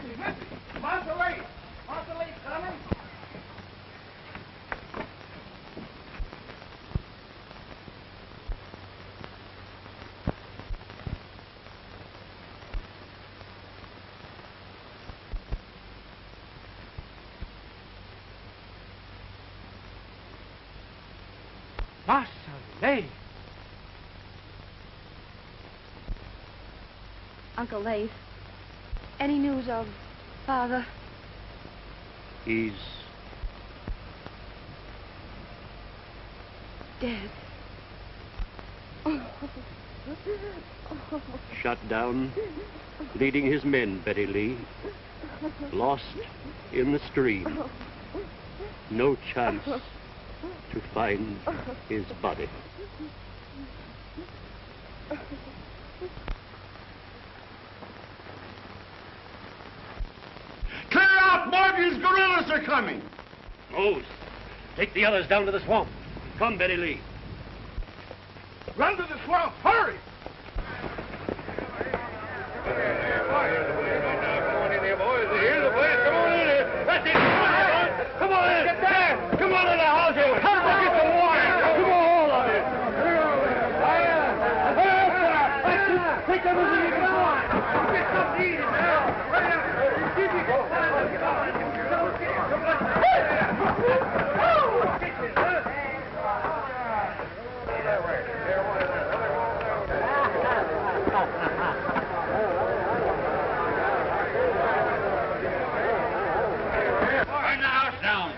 Missy! Monterey! Monterey coming? Marcelay! Uncle Lace, any news of Father? He's dead. shot down, leading his men, Betty Lee. Lost in the stream. No chance to find his body. Clear out! Morgan's guerrillas are coming! Mose, take the others down to the swamp. Come, Betty Lee. Run to the swamp! Hurry! Come on in! Get there! Come on in the house here! Come on, get some water! Come on, all of you! Take everything you can find! Get something to eat now! Right Burn the house down!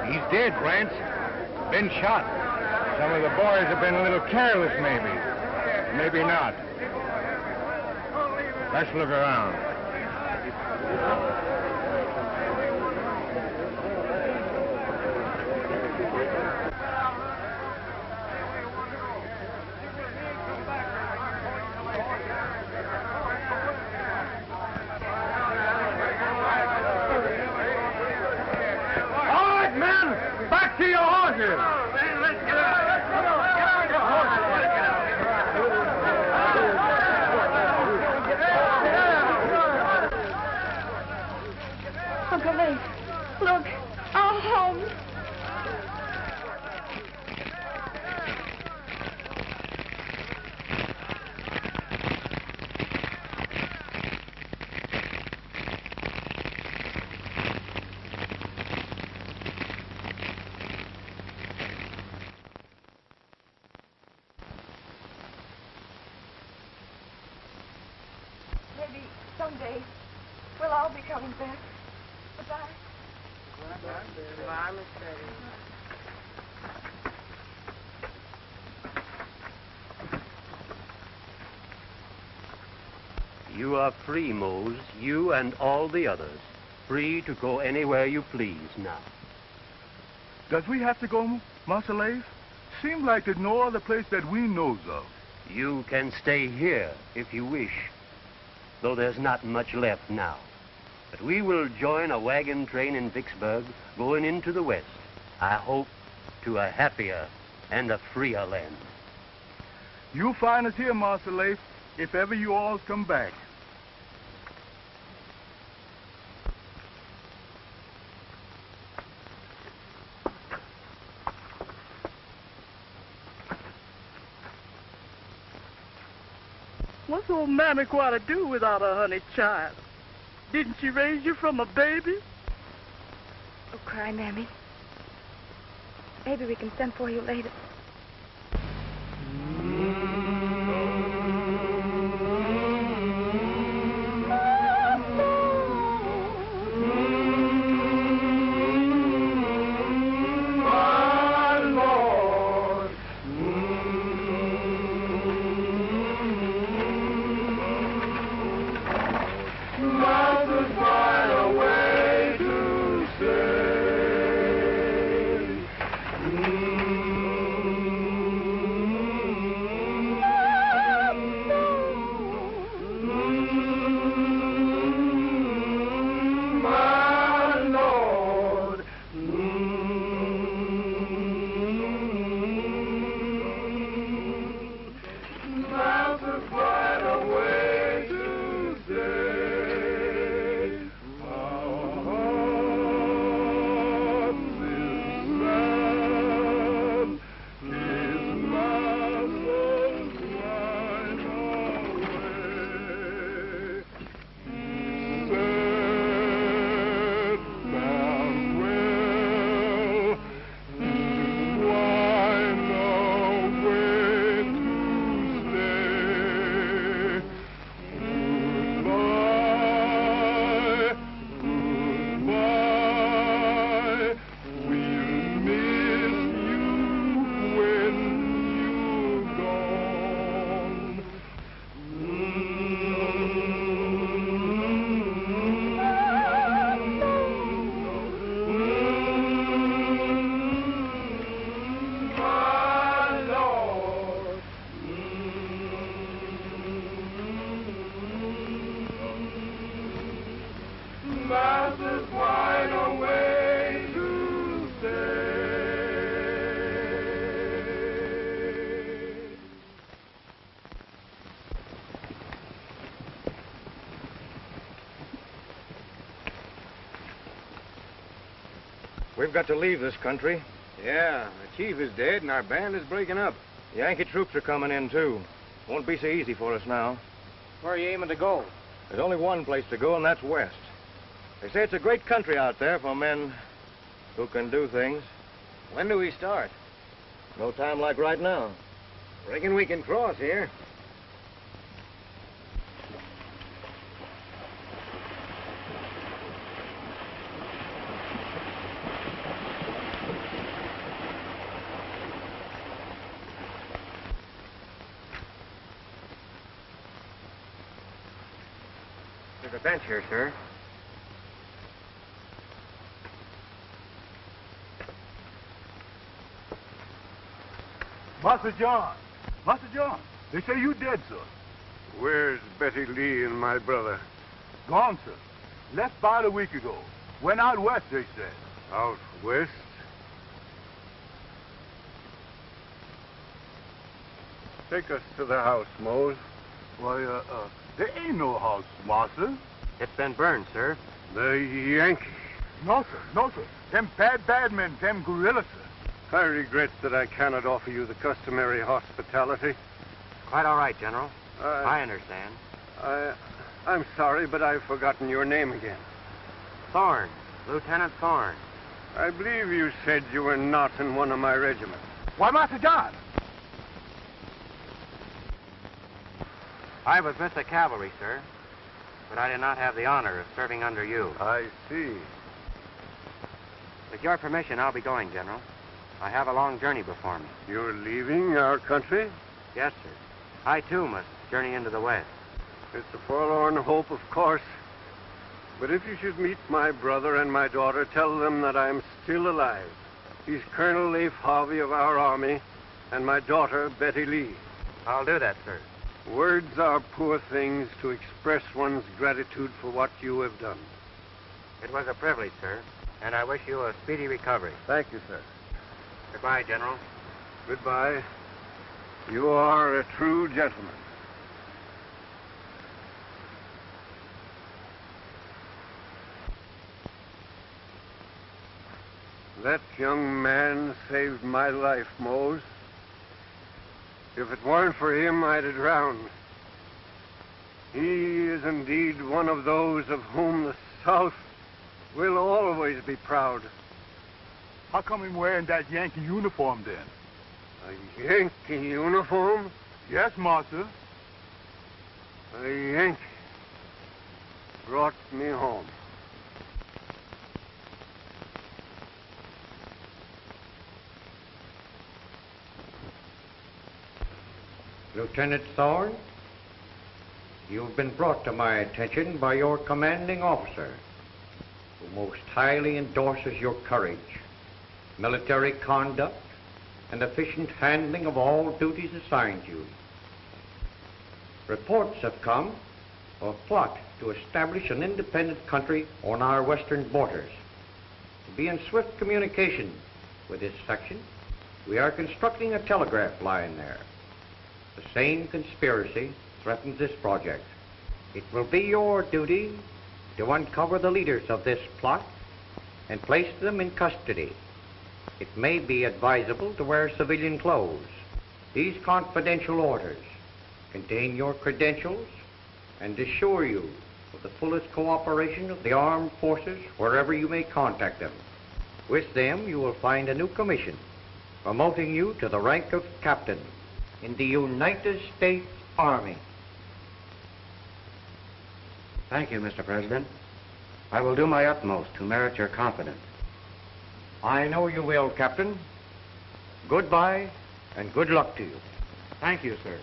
He's dead, Rance. Been shot. Some of the boys have been a little careless, maybe. Maybe not. Let's look around. All right, men! Back to your horses! Uncle Lace, look, our home. Maybe someday we'll all be coming back. Goodbye. Goodbye, Miss Betty. You are free, Mose. You and all the others. Free to go anywhere you please now. Does we have to go, Marcelay? Seems like there's no other place that we knows of. You can stay here if you wish, though there's not much left now. But we will join a wagon train in Vicksburg going into the west. I hope to a happier and a freer land. You'll find us here, Marcelay, if ever you all come back. What's old Mammy going to do without her honey child? Didn't she raise you from a baby? Don't cry, Mammy. Maybe we can send for you later. Mountains far away to stay. We've got to leave this country. Yeah, the chief is dead and our band is breaking up. Yankee troops are coming in, too. Won't be so easy for us now. Where are you aiming to go? There's only one place to go, and that's west. They say it's a great country out there for men who can do things. When do we start? No time like right now. Reckon we can cross here. There's a bench here, sir. Master John. Master John, they say you dead, sir. Where's Betty Lee and my brother? Gone, sir. Left about a week ago. Went out west, they said. Out west? Take us to the house, Mose. Why, there ain't no house, master. It's been burned, sir. The Yankees. No, sir. No, sir. Them bad men, them guerrillas, sir. I regret that I cannot offer you the customary hospitality. Quite all right, General. I understand. I'm sorry, but I've forgotten your name again. Thorne. Lieutenant Thorne. I believe you said you were not in one of my regiments. Why, Master John? I was with the cavalry, sir. But I did not have the honor of serving under you. I see. With your permission, I'll be going, General. I have a long journey before me. You're leaving our country? Yes, sir. I, too, must journey into the West. It's a forlorn hope, of course. But if you should meet my brother and my daughter, tell them that I'm still alive. He's Colonel Leif Harvey of our army, and my daughter, Betty Lee. I'll do that, sir. Words are poor things to express one's gratitude for what you have done. It was a privilege, sir, and I wish you a speedy recovery. Thank you, sir. Goodbye, General. Goodbye. You are a true gentleman. That young man saved my life, Mose. If it weren't for him, I'd have drowned. He is indeed one of those of whom the South will always be proud. How come him wearing that Yankee uniform, then? A Yankee uniform? Yes, master. A Yankee brought me home. Lieutenant Thorne, you've been brought to my attention by your commanding officer, who most highly endorses your courage, military conduct, and efficient handling of all duties assigned you. Reports have come of a plot to establish an independent country on our western borders. To be in swift communication with this section, we are constructing a telegraph line there. The same conspiracy threatens this project. It will be your duty to uncover the leaders of this plot and place them in custody. It may be advisable to wear civilian clothes. These confidential orders contain your credentials and assure you of the fullest cooperation of the armed forces wherever you may contact them. With them, you will find a new commission promoting you to the rank of captain in the United States Army. Thank you, Mr. President. I will do my utmost to merit your confidence. I know you will, Captain. Goodbye, and good luck to you. Thank you, sir.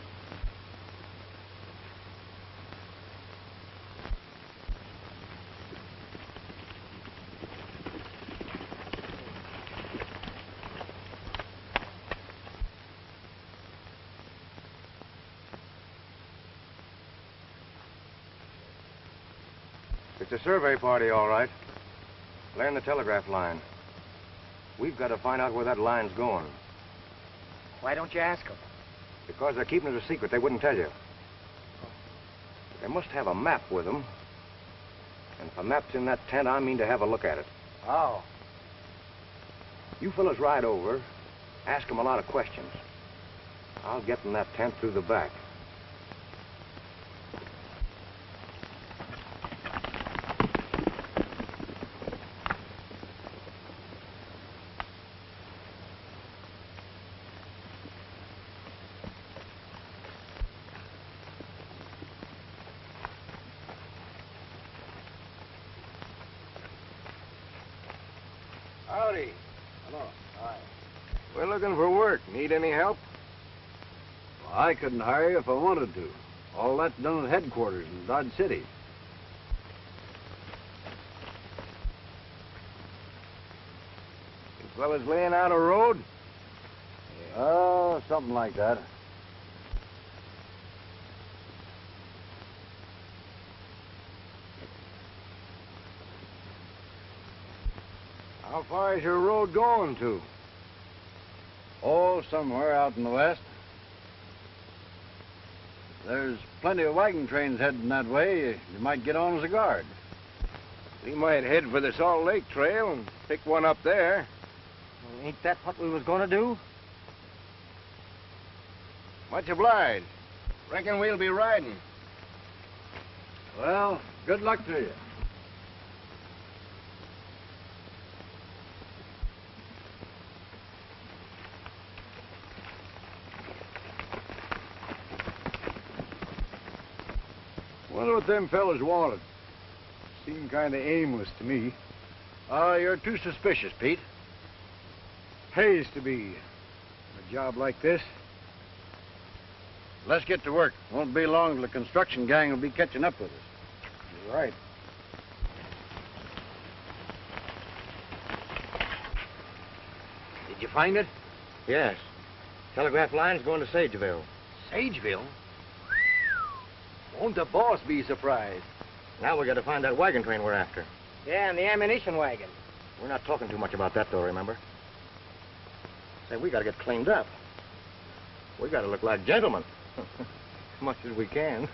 It's a survey party, all right. Laying the telegraph line. We've got to find out where that line's going. Why don't you ask them? Because they're keeping it a secret, they wouldn't tell you. They must have a map with them. And if a map's in that tent, I mean to have a look at it. Oh. You fellas ride over, ask them a lot of questions. I'll get in that tent through the back. Howdy. Hello. Hi. We're looking for work. Need any help? Well, I couldn't hire you if I wanted to. All that's done at headquarters in Dodge City. You fellas laying out a road? Oh, something like that. How far is your road going to? Oh, somewhere out in the west. There's plenty of wagon trains heading that way. You might get on as a guard. We might head for the Salt Lake Trail and pick one up there. Well, ain't that what we was going to do? Much obliged. Reckon we'll be riding. Well, good luck to you. Wonder what them fellas wanted. Seemed kind of aimless to me. You're too suspicious, Pete. Pays to be. A job like this. Let's get to work. Won't be long till the construction gang will be catching up with us. You're right. Did you find it? Yes. Telegraph line's going to Sageville. Sageville? Won't the boss be surprised? Now we got to find that wagon train we're after. Yeah, and the ammunition wagon. We're not talking too much about that, though, remember? Say, we got to get cleaned up. We got to look like gentlemen. As much as we can.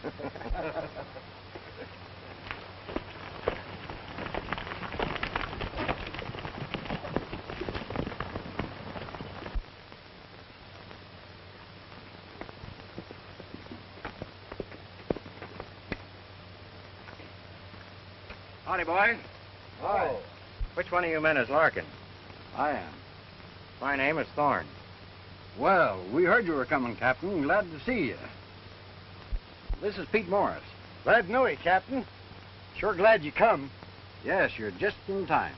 Howdy, boys. Hi. Which one of you men is Larkin? I am. My name is Thorne. Well, we heard you were coming, Captain. Glad to see you. This is Pete Morris. Glad to know you, Captain. Sure glad you come. Yes, you're just in time.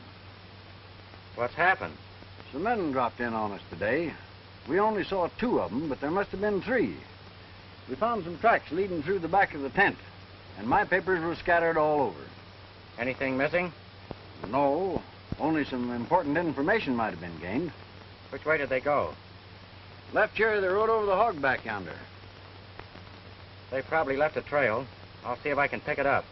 What's happened? Some men dropped in on us today. We only saw 2 of them, but there must have been 3. We found some tracks leading through the back of the tent, and my papers were scattered all over. Anything missing? No, only some important information might have been gained. Which way did they go? Left here, they rode over the hog back yonder. They probably left a trail. I'll see if I can pick it up.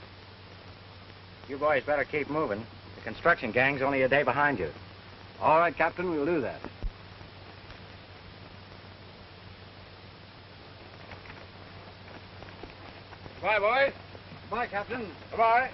You boys better keep moving. The construction gang's only a day behind you. All right, Captain, we'll do that. Bye, boys. Bye, Captain. Bye.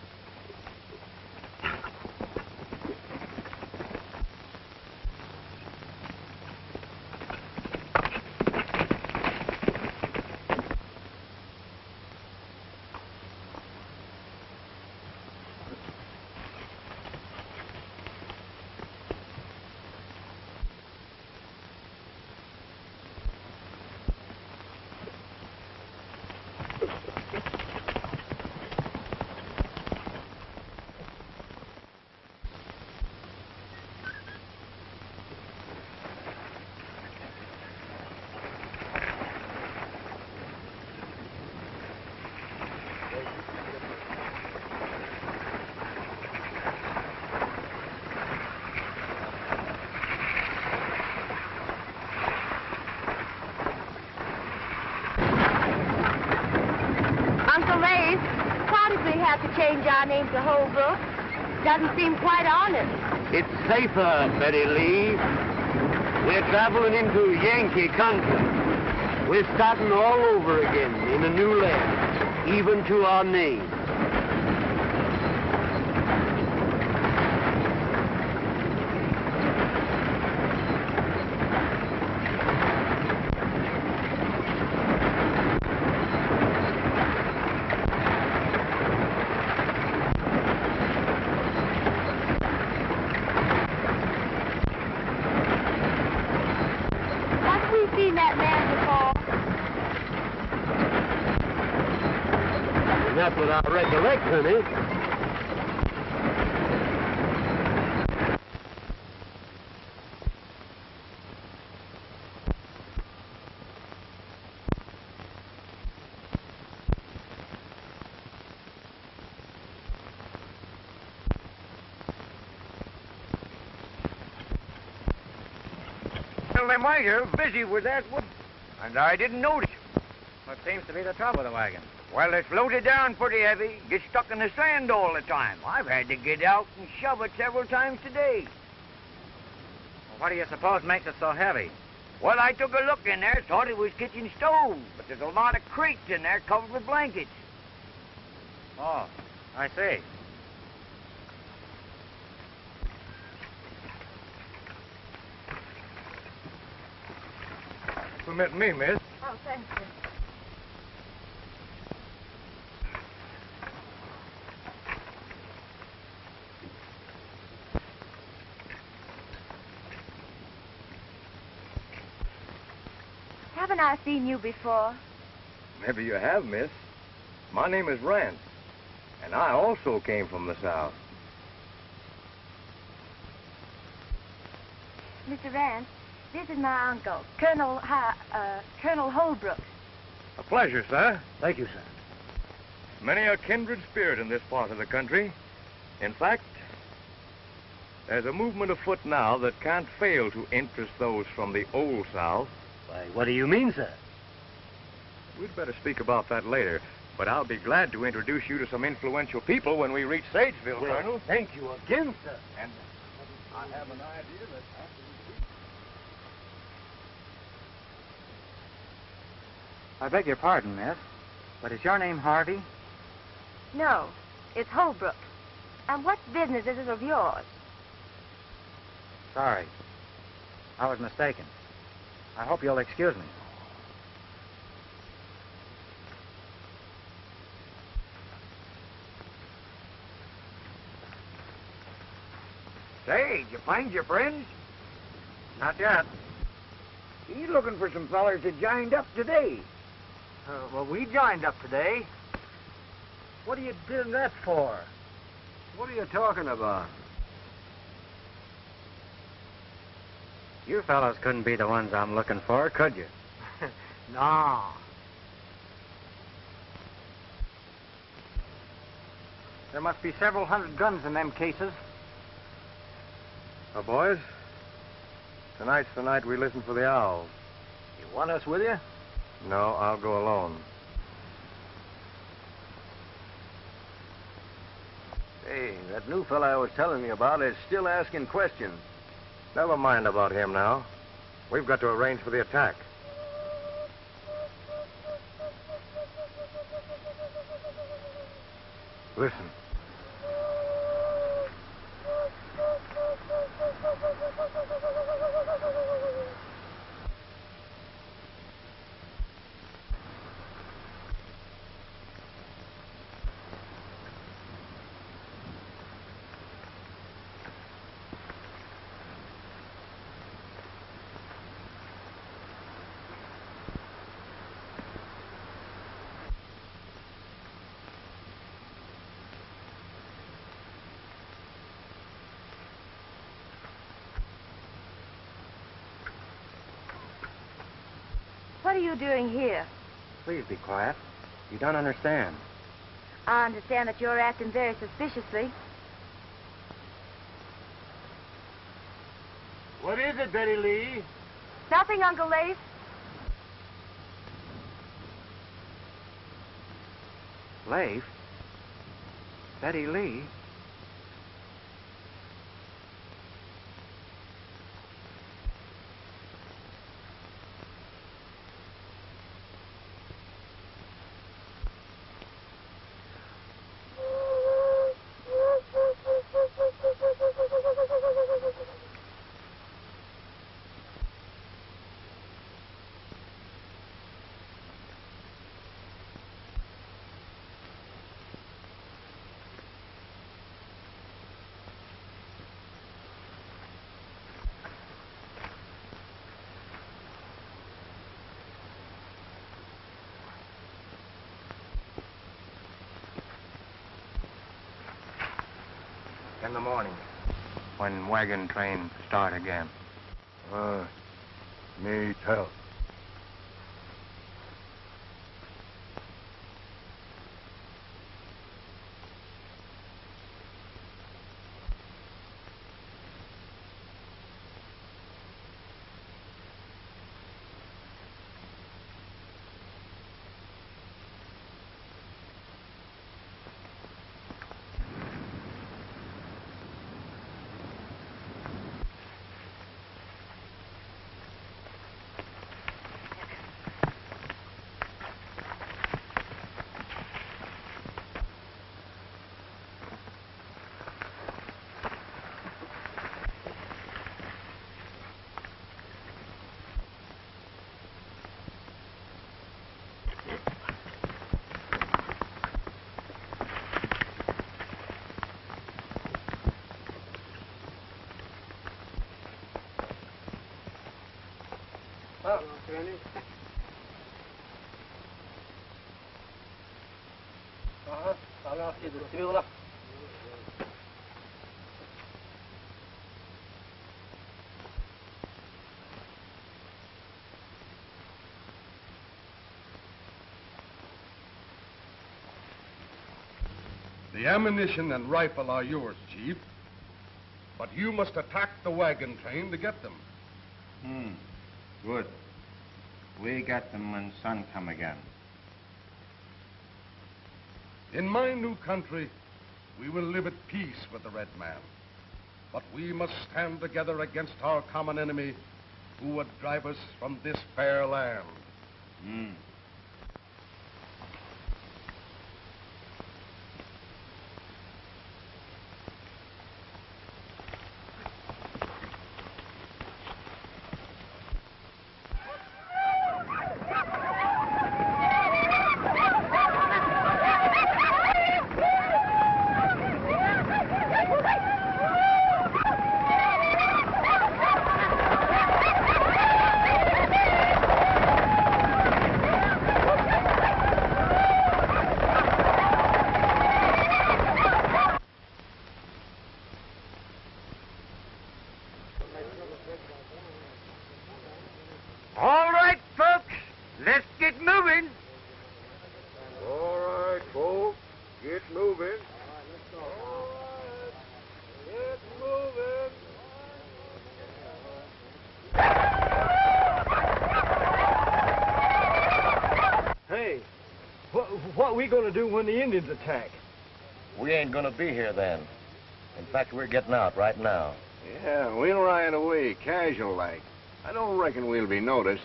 Uncle Ray, why did we have to change our name to Holbrook? Doesn't seem quite honest. It's safer, Betty Lee. We're traveling into Yankee country. We're starting all over again in a new land, even to our name. Not what I recollect, honey. Well, they might have. Busy with that wood. And I didn't notice it. What seems to be the trouble with the wagon? Well, it's loaded down pretty heavy. Gets stuck in the sand all the time. I've had to get out and shove it several times today. Well, what do you suppose makes it so heavy? Well, I took a look in there, thought it was kitchen stove, but there's a lot of crates in there covered with blankets. Oh, I see. Permit me, miss. Oh, thank you. Haven't I seen you before? Maybe you have, miss. My name is Rance, and I also came from the South. Mr. Rance, this is my uncle, Colonel Holbrook. A pleasure, sir. Thank you, sir. Many a kindred spirit in this part of the country. In fact, there's a movement afoot now that can't fail to interest those from the Old South. Why, what do you mean, sir? We'd better speak about that later, but I'll be glad to introduce you to some influential people when we reach Sageville, Well, Colonel. thank you again, sir. And I have an idea that after we reach... I beg your pardon, miss, but is your name Harvey? No, it's Holbrook. And what business is it of yours? Sorry. I was mistaken. I hope you'll excuse me. Say, did you find your friends? Not yet. He's looking for some fellers that joined up today. Well, we joined up today. What are you doing that for? What are you talking about? You fellows couldn't be the ones I'm looking for, could you? No. There must be several hundred guns in them cases. Well, boys, tonight's the night we listen for the owls. You want us with you? No, I'll go alone. Hey, that new fella I was telling you about is still asking questions. Never mind about him now. We've got to arrange for the attack. Listen. What are you doing here? Please be quiet. You don't understand. I understand that you're acting very suspiciously. What is it, Betty Lee? Nothing, Uncle Lace. Leif? Betty Lee? in the morning when wagon train start again. Me tell. The ammunition and rifle are yours, Chief. But you must attack the wagon train to get them. Good. We get them when sun come again. In my new country, we will live at peace with the red man. But we must stand together against our common enemy who would drive us from this fair land. All right, folks, let's get moving. All right, folks, get moving. Get moving. Hey, what are we going to do when the Indians attack? We ain't gonna be here then. In fact, we're getting out right now. Yeah, we'll ride away, casual like. I don't reckon we'll be noticed.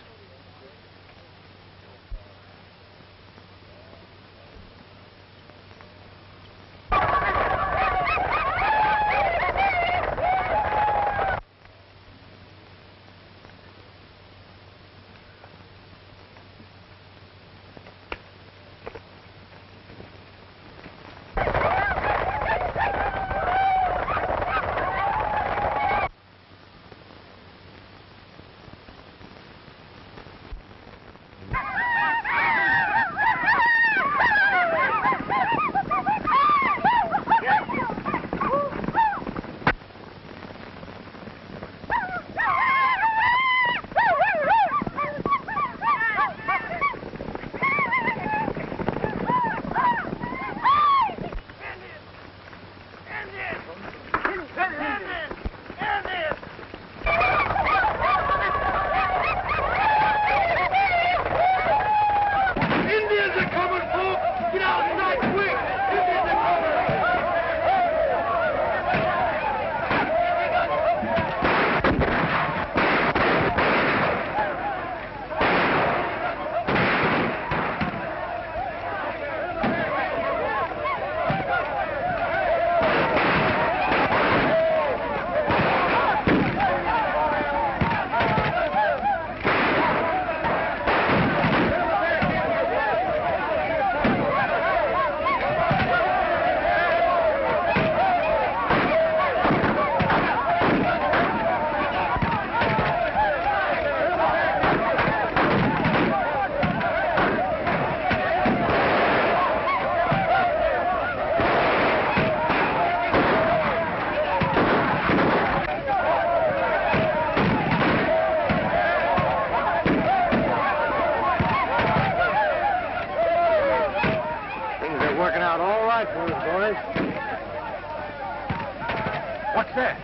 rifles, boys. What's that?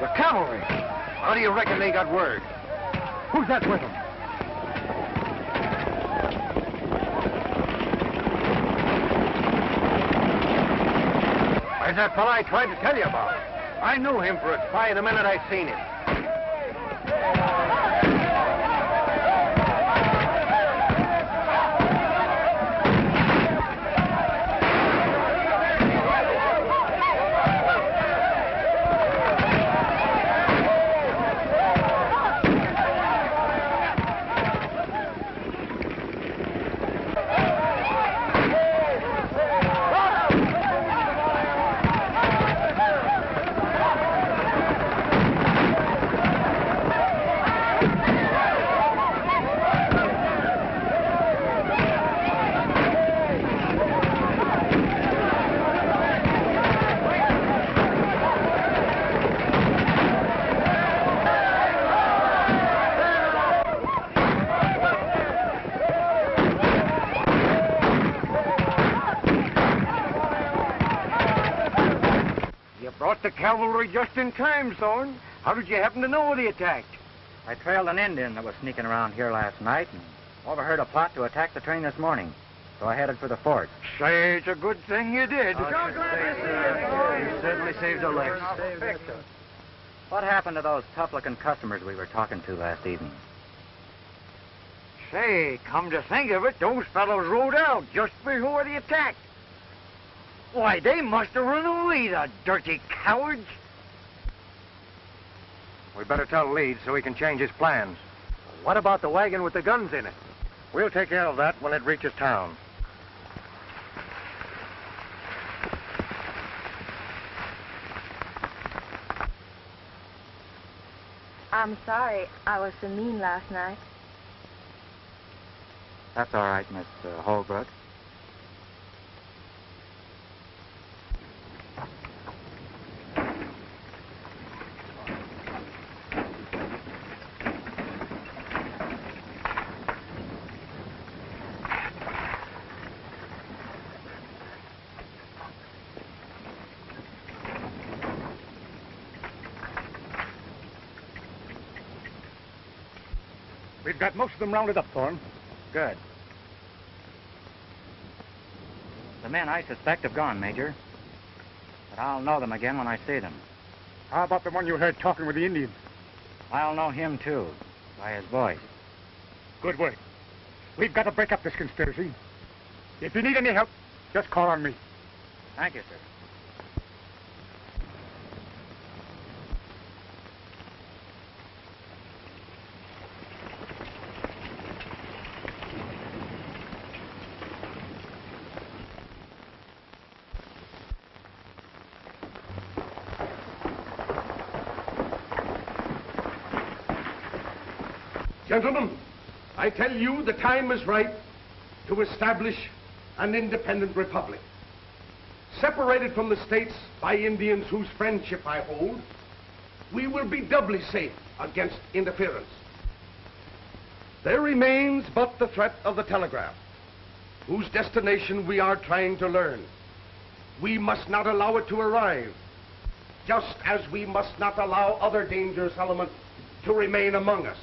The cavalry. How do you reckon they got word? Who's that with them? Where's that fella I tried to tell you about? I knew him for a spy the minute I seen him. Brought the cavalry just in time, Thorne. How did you happen to know they attacked? I trailed an Indian that was sneaking around here last night and overheard a plot to attack the train this morning. So I headed for the fort. Say, it's a good thing you did. You certainly saved a life. What happened to those tough-looking customers we were talking to last evening? Say, come to think of it, those fellows rode out just before the attack. Why, they must have run away, the dirty cowards. We better tell Leeds so he can change his plans. What about the wagon with the guns in it? We'll take care of that when it reaches town. I'm sorry I was so mean last night. That's all right, Miss Holbrook. We've got most of them rounded up, Thorne. Good. The men I suspect have gone, Major. But I'll know them again when I see them. How about the one you heard talking with the Indians? I'll know him, too, by his voice. Good work. We've got to break up this conspiracy. If you need any help, just call on me. Thank you, sir. Gentlemen, I tell you the time is right to establish an independent republic. Separated from the states by Indians whose friendship I hold, we will be doubly safe against interference. There remains but the threat of the telegraph, whose destination we are trying to learn. We must not allow it to arrive, just as we must not allow other dangerous elements to remain among us.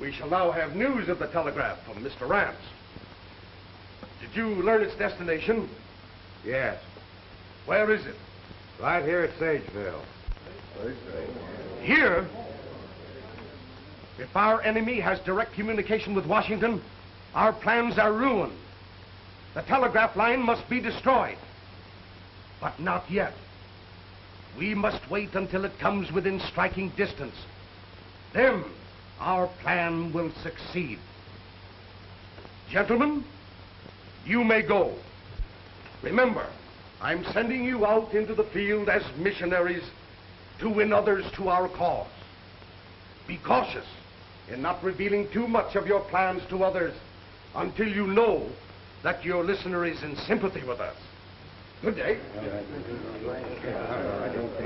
We shall now have news of the telegraph from Mr. Rance. Did you learn its destination? Yes. Where is it? Right here at Sageville. Here? If our enemy has direct communication with Washington, our plans are ruined. The telegraph line must be destroyed. But not yet. We must wait until it comes within striking distance. Then our plan will succeed. Gentlemen, you may go. Remember, I'm sending you out into the field as missionaries to win others to our cause. Be cautious in not revealing too much of your plans to others until you know that your listener is in sympathy with us. Good day.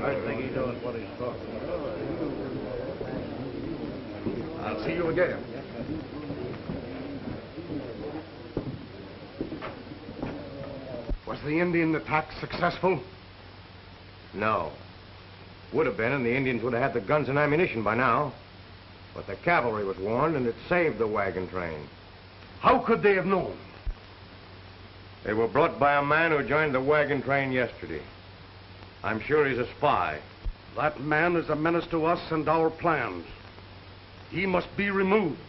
I think he knows what he's talking about. I'll see you again. Was the Indian attack successful? No. Would have been, and the Indians would have had the guns and ammunition by now. But the cavalry was warned, and it saved the wagon train. How could they have known? They were brought by a man who joined the wagon train yesterday. I'm sure he's a spy. That man is a menace to us and our plans. He must be removed.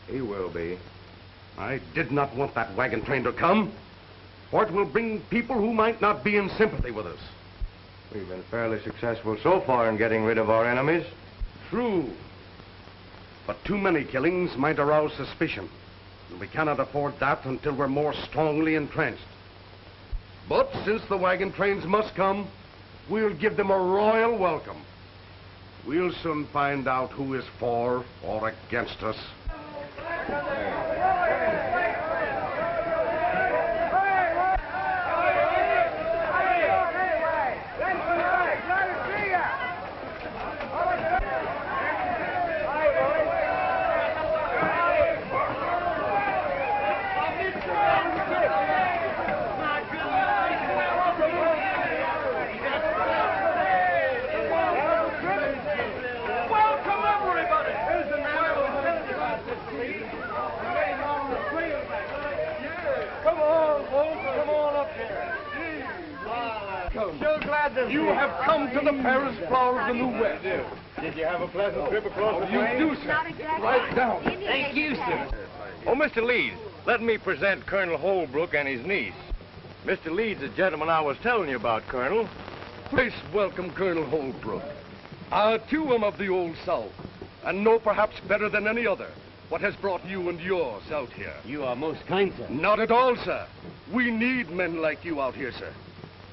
He will be. I did not want that wagon train to come, for it will bring people who might not be in sympathy with us. We've been fairly successful so far in getting rid of our enemies. True. But too many killings might arouse suspicion. And we cannot afford that until we're more strongly entrenched. But since the wagon trains must come, we'll give them a royal welcome. We'll soon find out who is for or against us. You have come to the Paris flower of the New West. Did you have a pleasant trip across the plains? You do, sir. Right down. Thank you, sir. Oh, Mr. Leeds, let me present Colonel Holbrook and his niece. Mr. Leeds, the gentleman I was telling you about, Colonel. Please welcome Colonel Holbrook. I, too, am of the Old South, and know perhaps better than any other what has brought you and yours out here. You are most kind, sir. Not at all, sir. We need men like you out here, sir.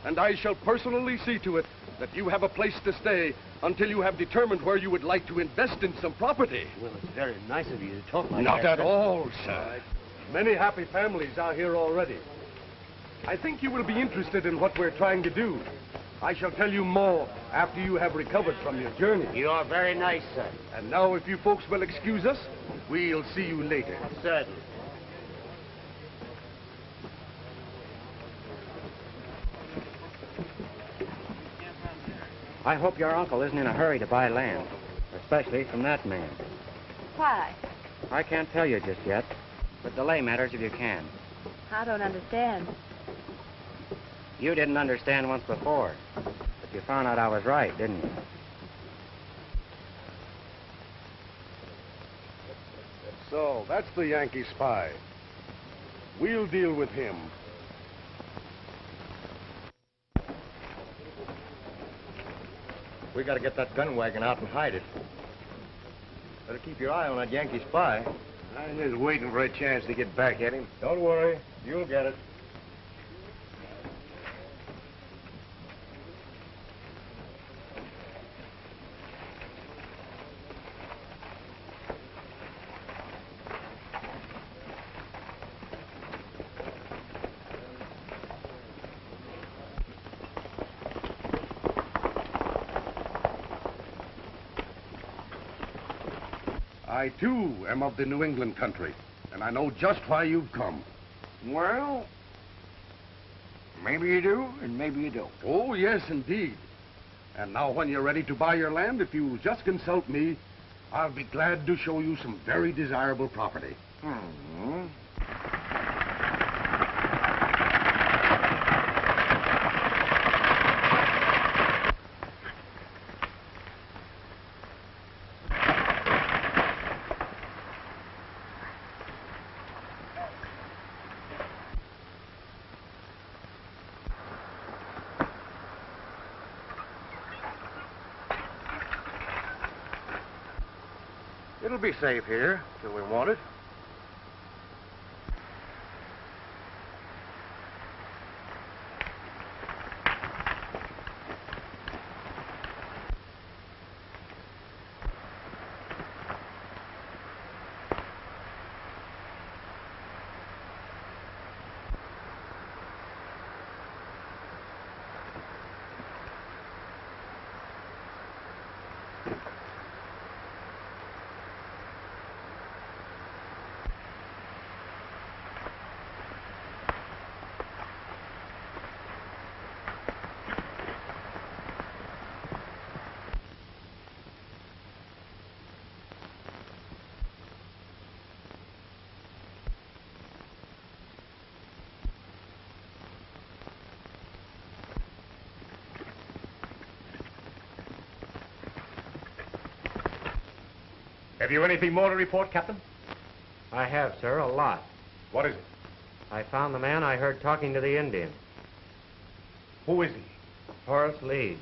And I shall personally see to it that you have a place to stay until you have determined where you would like to invest in some property. Well, it's very nice of you to talk like Not that. at all, sir. Many happy families are here already. I think you will be interested in what we're trying to do. I shall tell you more after you have recovered from your journey. You are very nice, sir. And now, if you folks will excuse us, we'll see you later. Certainly. I hope your uncle isn't in a hurry to buy land, especially from that man. Why? I can't tell you just yet, but delay matters if you can. I don't understand. You didn't understand once before, but you found out I was right, didn't you? So, that's the Yankee spy. We'll deal with him. We gotta get that gun wagon out and hide it. Better keep your eye on that Yankee spy. I'm just waiting for a chance to get back at him. Don't worry, you'll get it. I, too, am of the New England country, and I know just why you've come. Well, maybe you do, and maybe you don't. Oh, yes, indeed. And now, when you're ready to buy your land, if you'll just consult me, I'll be glad to show you some very desirable property. Hmm. It'll be safe here till we want it. Have you anything more to report, Captain? I have, sir, a lot. What is it? I found the man I heard talking to the Indians. Who is he? Horace Leeds.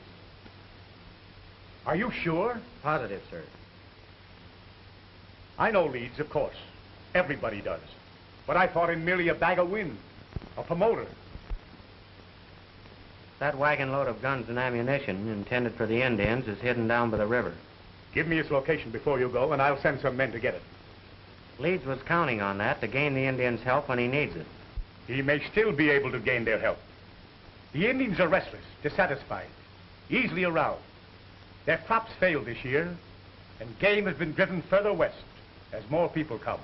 Are you sure? Positive, sir. I know Leeds, of course. Everybody does. But I thought him merely a bag of wind, a promoter. That wagon load of guns and ammunition intended for the Indians is hidden down by the river. Give me its location before you go, and I'll send some men to get it. Leeds was counting on that to gain the Indians' help when he needs it. He may still be able to gain their help. The Indians are restless, dissatisfied, easily aroused. Their crops failed this year, and game has been driven further west as more people come.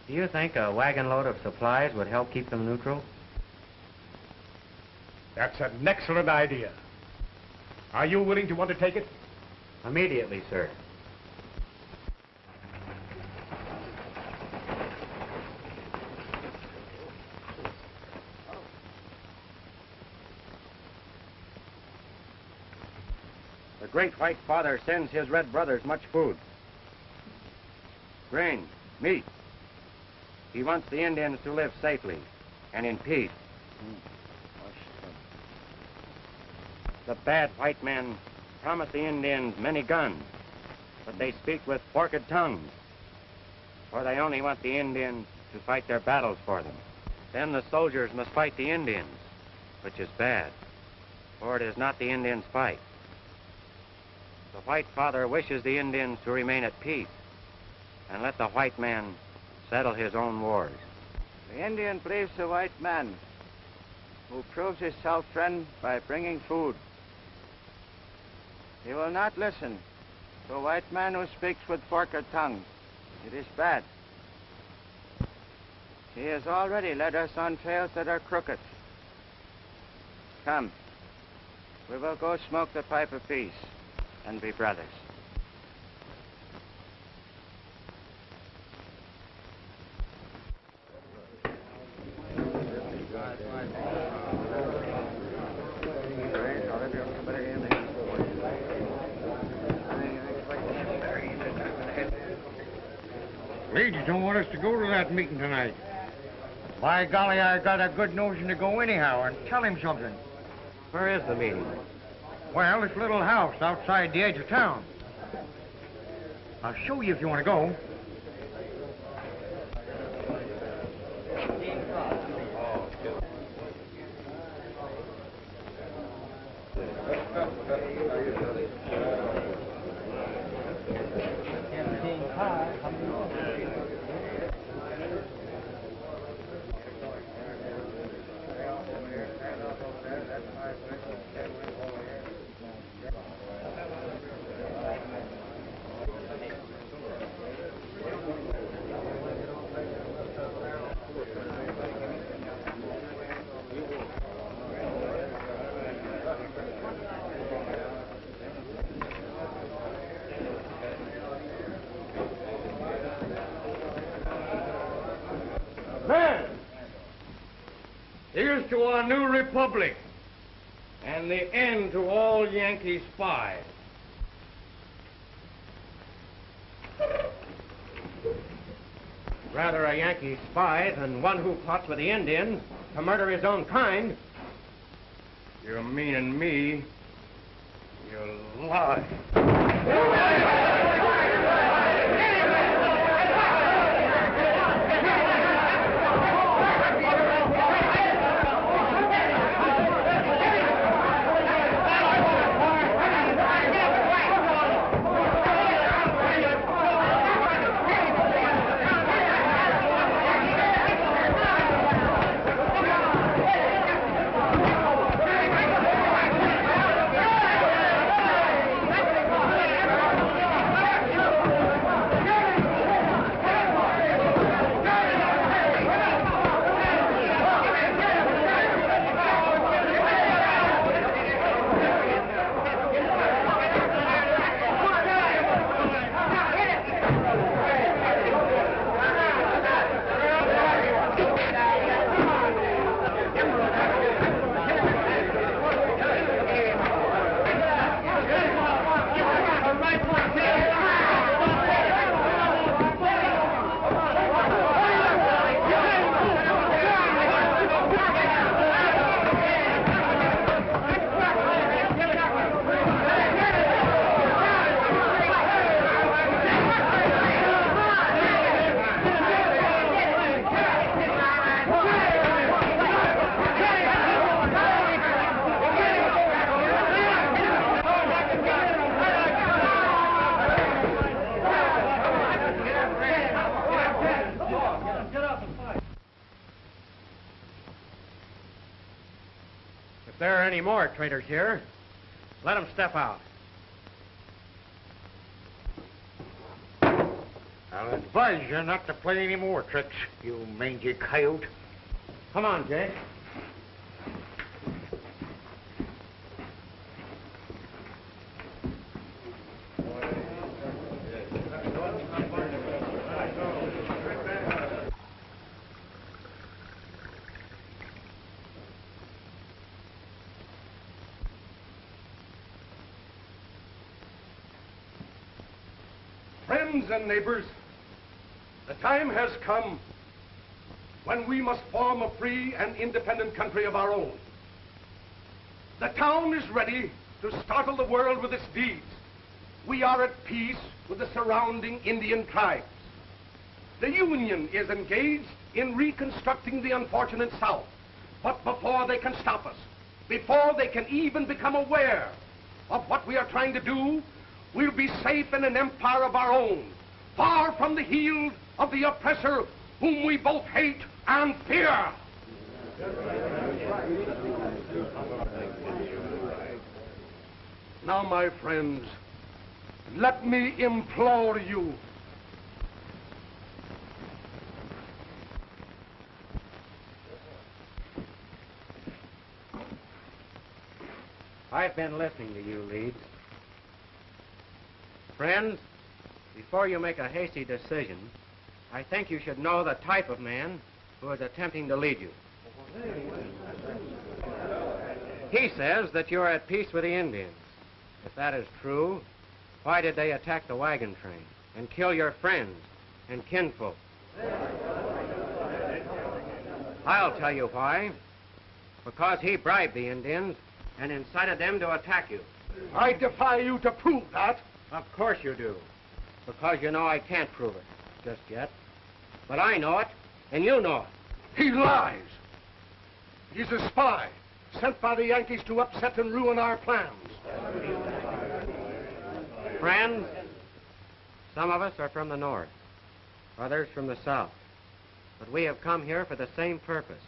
Do you think a wagon load of supplies would help keep them neutral? That's an excellent idea. Are you willing to undertake it? Immediately, sir. The Great White Father sends his red brothers much food. Grain, meat. He wants the Indians to live safely and in peace. The bad white men promise the Indians many guns, but they speak with forked tongues, for they only want the Indians to fight their battles for them. Then the soldiers must fight the Indians, which is bad, for it is not the Indians' fight. The White Father wishes the Indians to remain at peace and let the white man settle his own wars. The Indian believes the white man, who proves himself friend by bringing food. He will not listen to a white man who speaks with forked tongue. It is bad. He has already led us on trails that are crooked. Come, we will go smoke the pipe of peace and be brothers. Leeds don't want us to go to that meeting tonight. By golly, I got a good notion to go anyhow and tell him something. Where is the meeting? Well, this little house outside the edge of town. I'll show you if you want to go. Men, here's to our new republic and the end to all Yankee spies. Rather a Yankee spy than one who plots with the Indians to murder his own kind. You're meaning me. You lie. any more traitors here. Let them step out. I'll advise you not to play any more tricks, you mangy coyote. Come on, Jake. Friends and neighbors, the time has come when we must form a free and independent country of our own. The town is ready to startle the world with its deeds. We are at peace with the surrounding Indian tribes. The Union is engaged in reconstructing the unfortunate South. But before they can stop us, before they can even become aware of what we are trying to do, we'll be safe in an empire of our own, far from the heel of the oppressor whom we both hate and fear. Now, my friends, let me implore you. I've been listening to you, Leeds. Friends, before you make a hasty decision, I think you should know the type of man who is attempting to lead you. He says that you're at peace with the Indians. If that is true, why did they attack the wagon train and kill your friends and kinfolk? I'll tell you why. Because he bribed the Indians and incited them to attack you. I defy you to prove that. Of course you do. Because you know I can't prove it just yet. But I know it, and you know it. He lies. He's a spy sent by the Yankees to upset and ruin our plans. Friends, some of us are from the north, others from the south. But we have come here for the same purpose,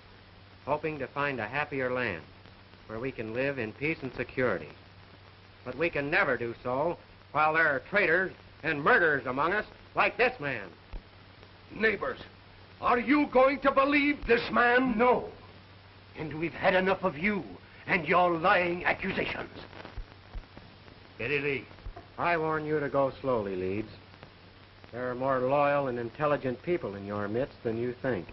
hoping to find a happier land where we can live in peace and security. But we can never do so while there are traitors and murderers among us like this man. Neighbors, are you going to believe this man? No. And we've had enough of you and your lying accusations. Steady, Lee. I warn you to go slowly, Leeds. There are more loyal and intelligent people in your midst than you think.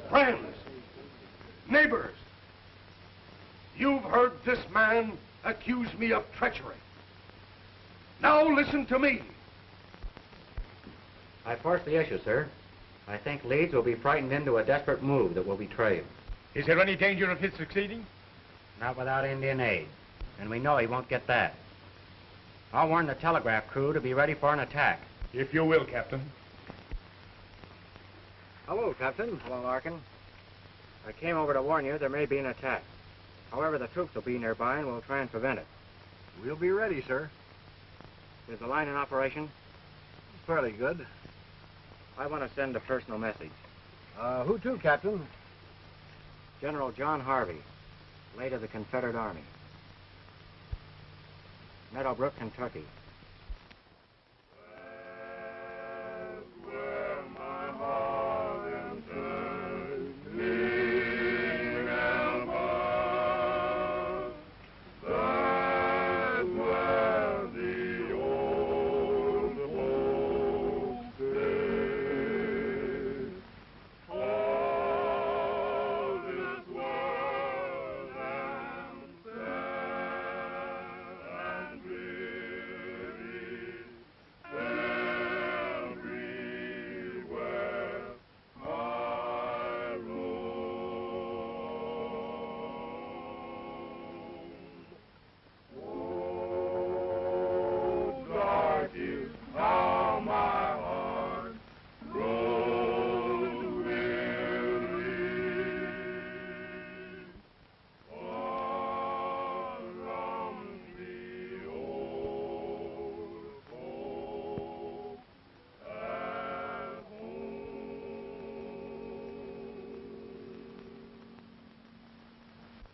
Friends, neighbors, you've heard this man accuse me of treachery. Now listen to me. I force the issue, sir. I think Leeds will be frightened into a desperate move that will betray him. Is there any danger of his succeeding? Not without Indian aid, and we know he won't get that. I'll warn the telegraph crew to be ready for an attack. If you will, Captain. Hello, Captain. Hello, Larkin. I came over to warn you there may be an attack. However, the troops will be nearby and we'll try and prevent it. We'll be ready, sir. Is the line in operation? Fairly good. I want to send a personal message. Who to, Captain? General John Harvey, late of the Confederate Army. Meadowbrook, Kentucky.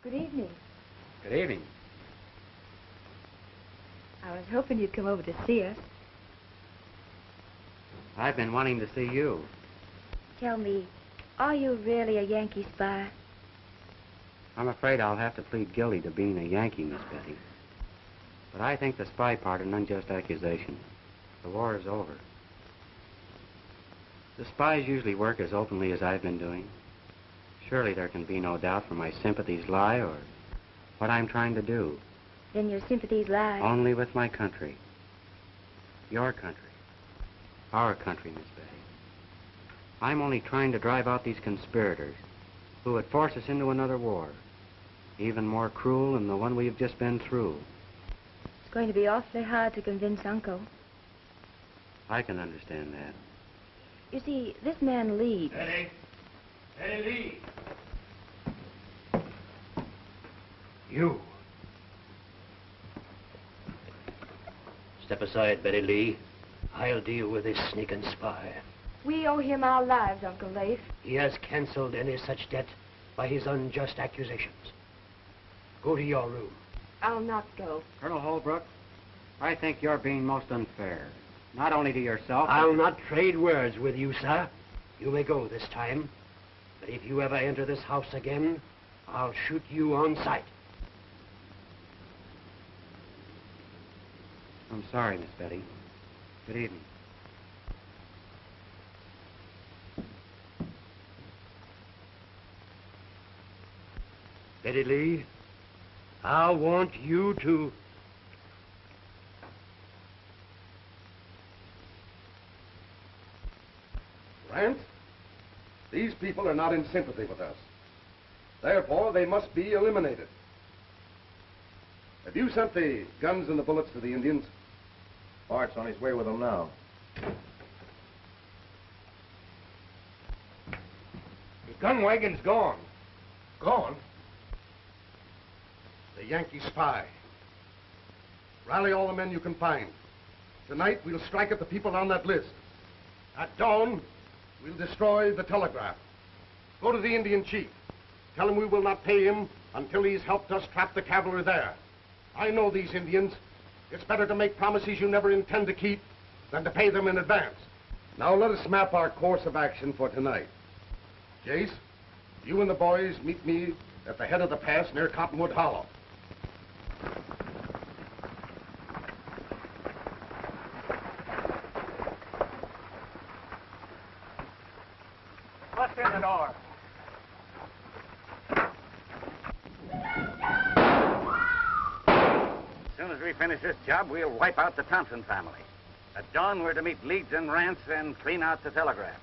Good evening. Good evening. I was hoping you'd come over to see us. I've been wanting to see you. Tell me, are you really a Yankee spy? I'm afraid I'll have to plead guilty to being a Yankee, Miss Betty. But I think the spy part an unjust accusation. The war is over. The spies usually work as openly as I've been doing. Surely there can be no doubt where my sympathies lie or what I'm trying to do. Then your sympathies lie... Only with my country. Your country. Our country, Miss Betty. I'm only trying to drive out these conspirators who would force us into another war, even more cruel than the one we've just been through. It's going to be awfully hard to convince Uncle. I can understand that. You see, this man Lee... Betty! Betty Lee! You. Step aside, Betty Lee. I'll deal with this sneaking spy. We owe him our lives, Uncle Leif. He has canceled any such debt by his unjust accusations. Go to your room. I'll not go. Colonel Holbrook, I think you're being most unfair. Not only to yourself... I'll not trade words with you, sir. You may go this time. But if you ever enter this house again, I'll shoot you on sight. I'm sorry, Miss Betty. Good evening. Betty Lee, I want you to... Rance, these people are not in sympathy with us. Therefore, they must be eliminated. Have you sent the guns and the bullets to the Indians? Bart's on his way with them now. The gun wagon's gone. Gone? The Yankee spy. Rally all the men you can find. Tonight, we'll strike at the people on that list. At dawn, we'll destroy the telegraph. Go to the Indian chief. Tell him we will not pay him until he's helped us trap the cavalry there. I know these Indians. It's better to make promises you never intend to keep than to pay them in advance. Now let us map our course of action for tonight. Jace, you and the boys meet me at the head of the pass near Cottonwood Hollow. Bust in the door. As soon as we finish this job, we'll wipe out the Thompson family. At dawn, we're to meet Leeds and Rance and clean out the telegraph.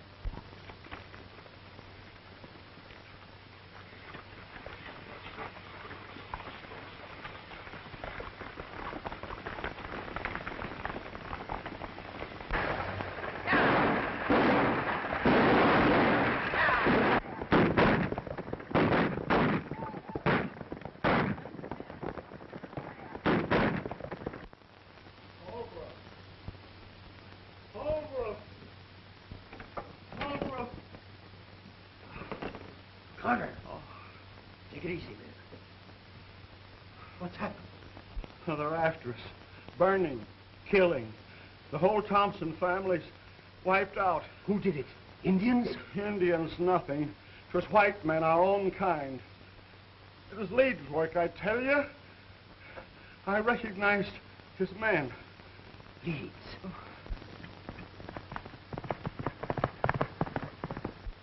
Carter. Oh, take it easy, man. What's happened? Oh, they're after us. Burning, killing. The whole Thompson family's wiped out. Who did it? Indians? Indians, nothing. It was white men, our own kind. It was Leeds' work, I tell you. I recognized his men. Leeds?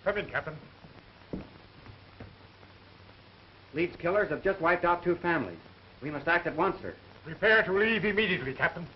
Come in, Captain. Leeds' killers have just wiped out 2 families. We must act at once, sir. Prepare to leave immediately, Captain.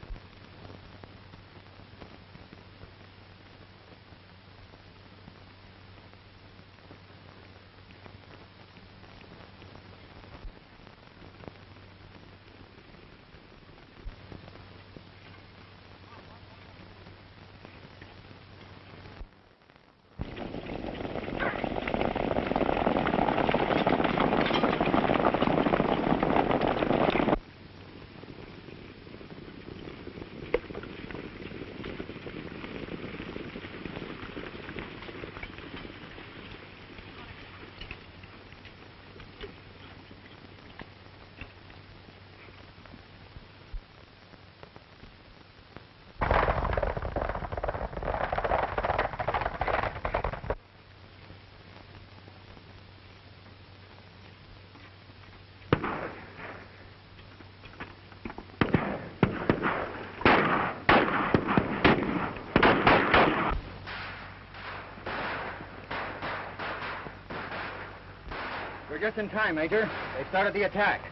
We're just in time, Major. They started the attack.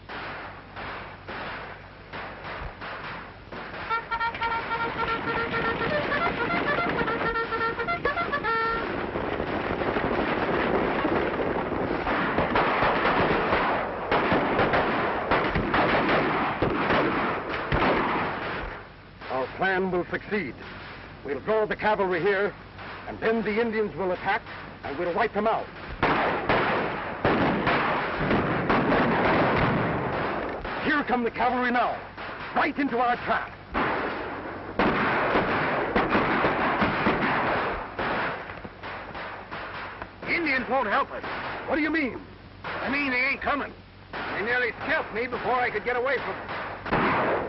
Our plan will succeed. We'll draw the cavalry here, and then the Indians will attack, and we'll wipe them out. Here come the cavalry now, right into our trap. The Indians won't help us. What do you mean? I mean they ain't coming. They nearly scalped me before I could get away from them.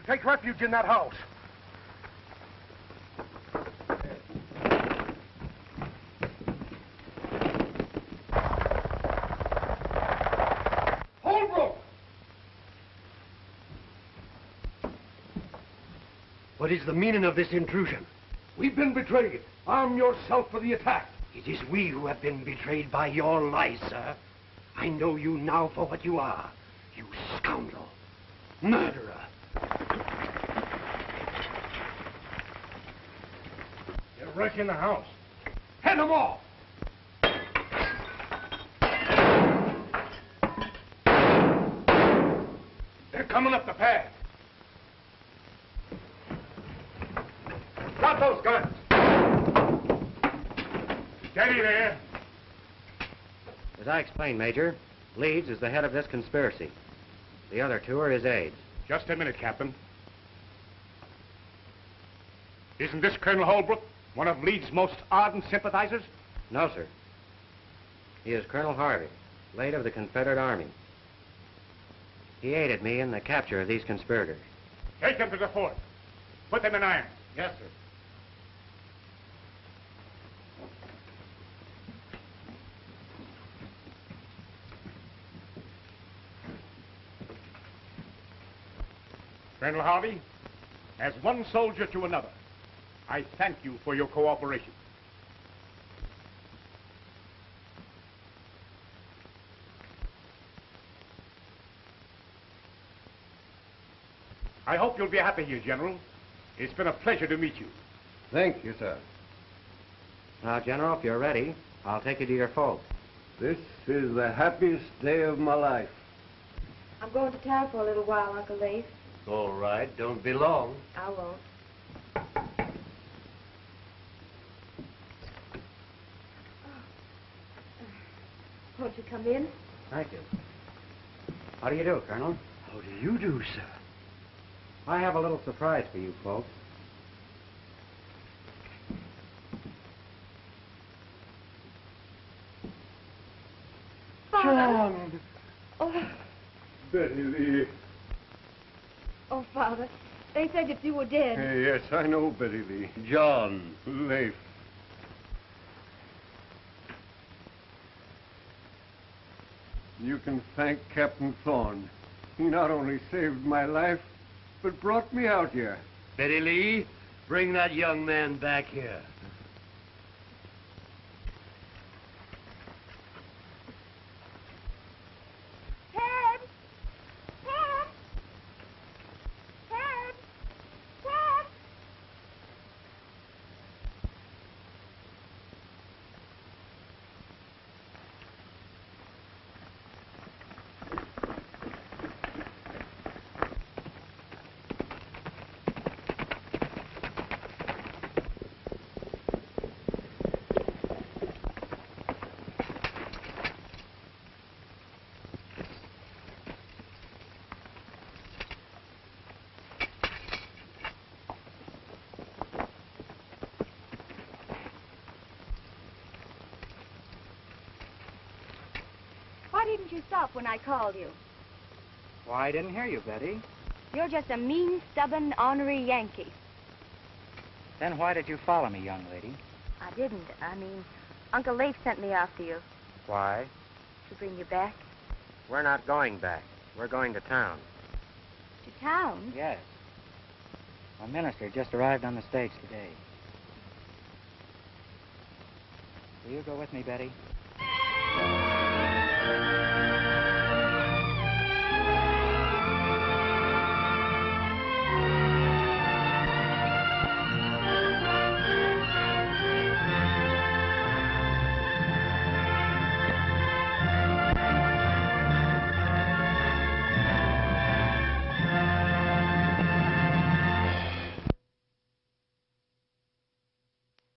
Take refuge in that house. Holbrook! What is the meaning of this intrusion? We've been betrayed. Arm yourself for the attack. It is we who have been betrayed by your lies, sir. I know you now for what you are. You scoundrel. Murderer. They're wrecking the house. Head them off! They're coming up the path. Drop those guns. Steady there. As I explained, Major, Leeds is the head of this conspiracy. The other two are his aides. Just a minute, Captain. Isn't this Colonel Holbrook one of Leeds' most ardent sympathizers? No, sir. He is Colonel Harvey, late of the Confederate Army. He aided me in the capture of these conspirators. Take them to the fort. Put them in irons. Yes, sir. Colonel Harvey, as one soldier to another, I thank you for your cooperation. I hope you'll be happy here, General. It's been a pleasure to meet you. Thank you, sir. Now, General, if you're ready, I'll take you to your folks. This is the happiest day of my life. I'm going to town for a little while, Uncle Leif. All right, don't be long. I won't. Won't you come in? Thank you. How do you do, Colonel? How do you do, sir? I have a little surprise for you folks. Father. John! Oh, Betty Lee. oh, Father. They said that you were dead. Yes, I know Betty Lee. John. Leif. You can thank Captain Thorne. He not only saved my life, but brought me out here. Betty Lee, bring that young man back here. Ted! Ted! Ted! Ted! Why didn't you stop when I called you? Why, I didn't hear you, Betty. You're just a mean, stubborn, ornery Yankee. Then why did you follow me, young lady? I didn't. I mean, Uncle Leif sent me after you Why? to bring you back We're not going back. We're going to town. to town. Yes. A minister just arrived on the stage today. Will you go with me, Betty?